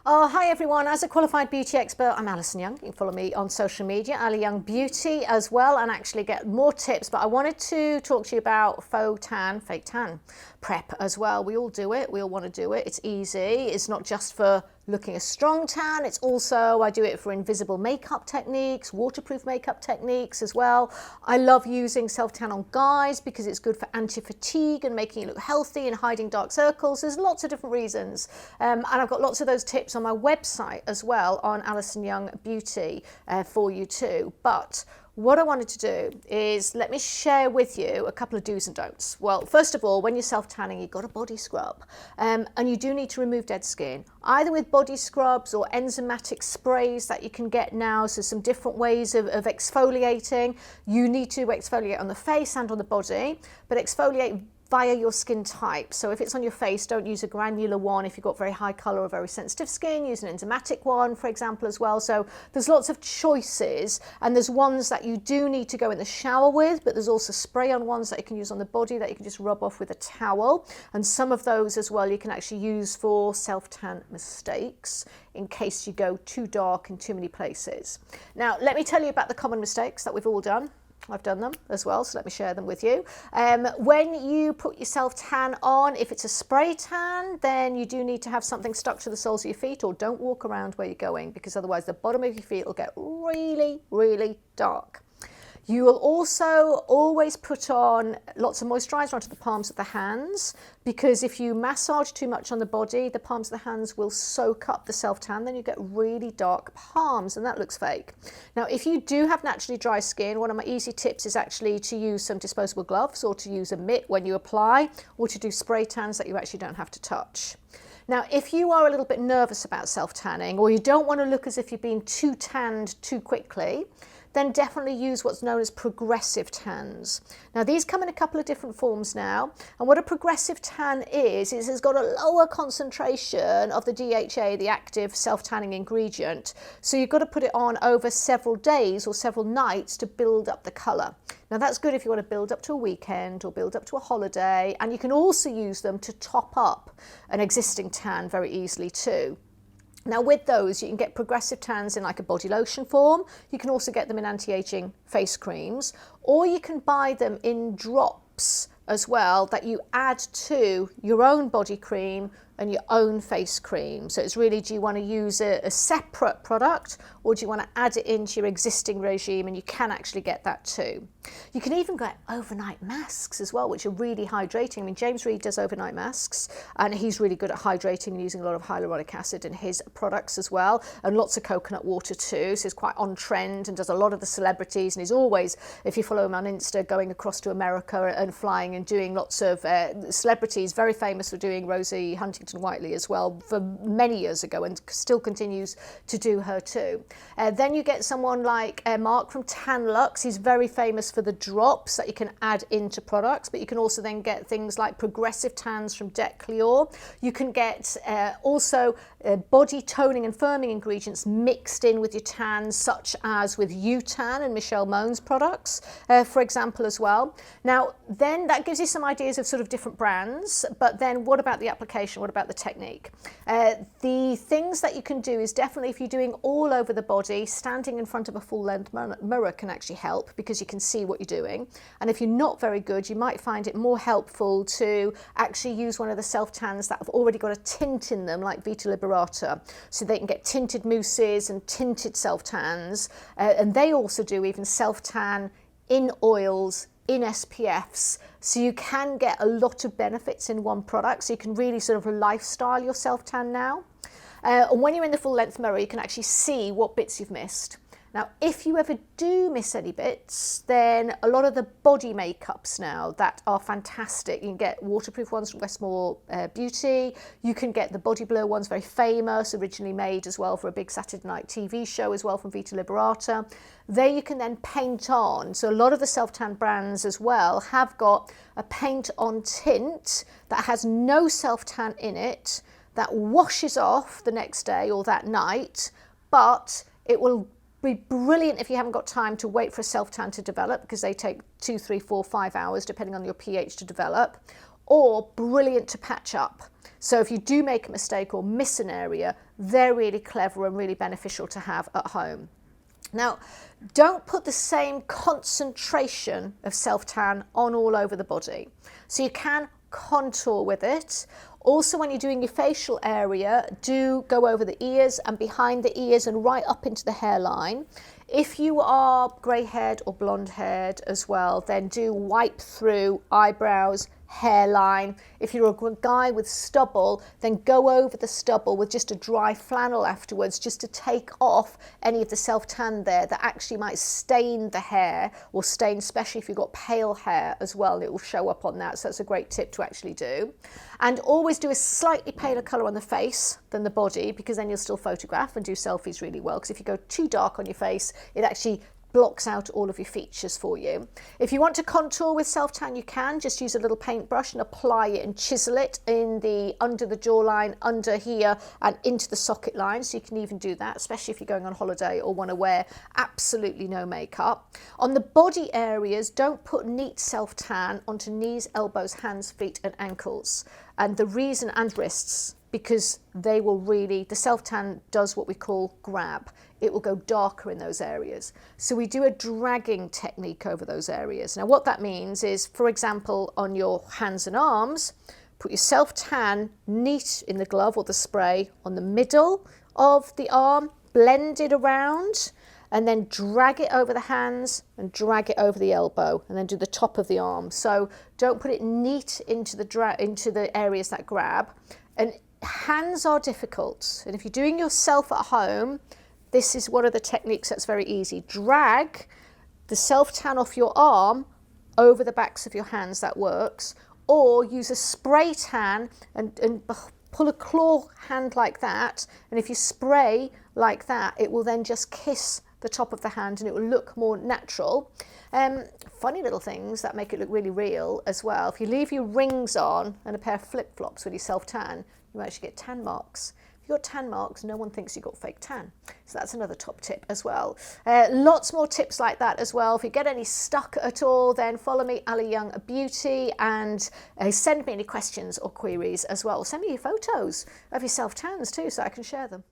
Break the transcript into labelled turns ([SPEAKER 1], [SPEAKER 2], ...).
[SPEAKER 1] Oh, hi everyone. As a qualified beauty expert, I'm Alison Young. You can follow me on social media, Ali Young Beauty as well, and actually get more tips. But I wanted to talk to you about fake tan prep as well. We all do it. We all want to do it. It's easy. It's not just for looking a strong tan. It's also, I do it for invisible makeup techniques, waterproof makeup techniques as well. I love using self-tan on guys because it's good for anti-fatigue and making you look healthy and hiding dark circles. There's lots of different reasons. And I've got lots of those tips on my website as well on Alison Young Beauty for you too. But what I wanted to do is let me share with you a couple of do's and don'ts. Well, first of all, when you're self-tanning, you've got a body scrub and you do need to remove dead skin, either with body scrubs or enzymatic sprays that you can get now. So some different ways of exfoliating. You need to exfoliate on the face and on the body, but exfoliate via your skin type. So if it's on your face, don't use a granular one. If you've got very high color or very sensitive skin, use an enzymatic one, for example, as well. So there's lots of choices, and there's ones that you do need to go in the shower with, but there's also spray-on ones that you can use on the body that you can just rub off with a towel. And some of those as well you can actually use for self-tan mistakes in case you go too dark in too many places. Now, let me tell you about the common mistakes that we've all done. I've done them as well, so let me share them with you. When you put your self-tan on, if it's a spray tan, then you do need to have something stuck to the soles of your feet, or don't walk around where you're going, because otherwise the bottom of your feet will get really, really dark. You will also always put on lots of moisturiser onto the palms of the hands, because if you massage too much on the body, the palms of the hands will soak up the self-tan, then you get really dark palms, and that looks fake. Now, if you do have naturally dry skin, one of my easy tips is actually to use some disposable gloves, or to use a mitt when you apply, or to do spray tans that you actually don't have to touch. Now, if you are a little bit nervous about self-tanning, or you don't want to look as if you've been too tanned too quickly, then definitely use what's known as progressive tans. Now, these come in a couple of different forms now, and what a progressive tan is it's got a lower concentration of the DHA, the active self-tanning ingredient, so you've got to put it on over several days or several nights to build up the colour. Now, that's good if you want to build up to a weekend or build up to a holiday, and you can also use them to top up an existing tan very easily too. Now, with those, you can get progressive tans in like a body lotion form. You can also get them in anti-aging face creams, or you can buy them in drops as well that you add to your own body cream and your own face cream. So it's really, do you want to use a separate product, or do you want to add it into your existing regime? And you can actually get that too. You can even get overnight masks as well, which are really hydrating. I mean, James Reed does overnight masks, and he's really good at hydrating and using a lot of hyaluronic acid in his products as well, and lots of coconut water too. So he's quite on trend and does a lot of the celebrities, and he's always, if you follow him on Insta, going across to America and flying and doing lots of celebrities, very famous for doing Rosie Huntington-Whiteley as well for many years ago, and still continues to do her too. Then you get someone like Mark from Tan Luxe. He's very famous for the drops that you can add into products, but you can also then get things like progressive tans from Det Clear. You can get also body toning and firming ingredients mixed in with your tans, such as with U-Tan and Michelle Mone's products, for example, as well. Now, then that gives you some ideas of sort of different brands, but then what about the application? What about the technique? The things that you can do is definitely, if you're doing all over the body, standing in front of a full-length mirror can actually help, because you can see what you're doing. And if you're not very good, you might find it more helpful to actually use one of the self-tans that have already got a tint in them, like Vita Liberata, so they can get tinted mousses and tinted self-tans, and they also do even self-tan in oils, in SPFs, so you can get a lot of benefits in one product, so you can really sort of lifestyle your self-tan now. And when you're in the full length mirror, you can actually see what bits you've missed. Now, if you ever do miss any bits, then a lot of the body makeups now that are fantastic, you can get waterproof ones from Westmore Beauty, you can get the body blur ones, very famous, originally made as well for a big Saturday night TV show as well from Vita Liberata. There you can then paint on. So a lot of the self-tan brands as well have got a paint on tint that has no self-tan in it, that washes off the next day or that night, but it will be brilliant if you haven't got time to wait for a self-tan to develop, because they take 2, 3, 4, 5 hours depending on your pH to develop, or brilliant to patch up. So if you do make a mistake or miss an area, they're really clever and really beneficial to have at home. Now, don't put the same concentration of self-tan on all over the body. So you can contour with it. Also, when you're doing your facial area, do go over the ears and behind the ears and right up into the hairline. If you are grey-haired or blonde-haired as well, then do wipe through eyebrows, hairline. If you're a guy with stubble, then go over the stubble with just a dry flannel afterwards, just to take off any of the self-tan there that actually might stain the hair, or stain, especially if you've got pale hair as well, it will show up on that. So that's a great tip to actually do. And always do a slightly paler colour on the face than the body, because then you'll still photograph and do selfies really well, because if you go too dark on your face, it actually blocks out all of your features for you. If you want to contour with self-tan, you can just use a little paintbrush and apply it and chisel it in the under the jawline, under here, and into the socket line. So you can even do that, especially if you're going on holiday or want to wear absolutely no makeup. On the body areas, don't put neat self-tan onto knees, elbows, hands, feet and ankles. And the reason, and wrists, because they will really, the self-tan does what we call grab. It will go darker in those areas. So we do a dragging technique over those areas. Now what that means is, for example, on your hands and arms, put your self-tan neat in the glove or the spray on the middle of the arm, blend it around, and then drag it over the hands and drag it over the elbow, and then do the top of the arm. So don't put it neat into the areas that grab. And hands are difficult. And if you're doing yourself at home, this is one of the techniques that's very easy. Drag the self-tan off your arm over the backs of your hands, that works. Or use a spray tan and pull a claw hand like that. And if you spray like that, it will then just kiss the top of the hand and it will look more natural. Funny little things that make it look really real as well. If you leave your rings on and a pair of flip-flops with your self-tan, you actually get tan marks. If you've got tan marks, no one thinks you've got fake tan. So that's another top tip as well. Lots more tips like that as well. If you get any stuck at all, then follow me, Ali Young Beauty, and send me any questions or queries as well. Send me your photos of your self-tans too, so I can share them.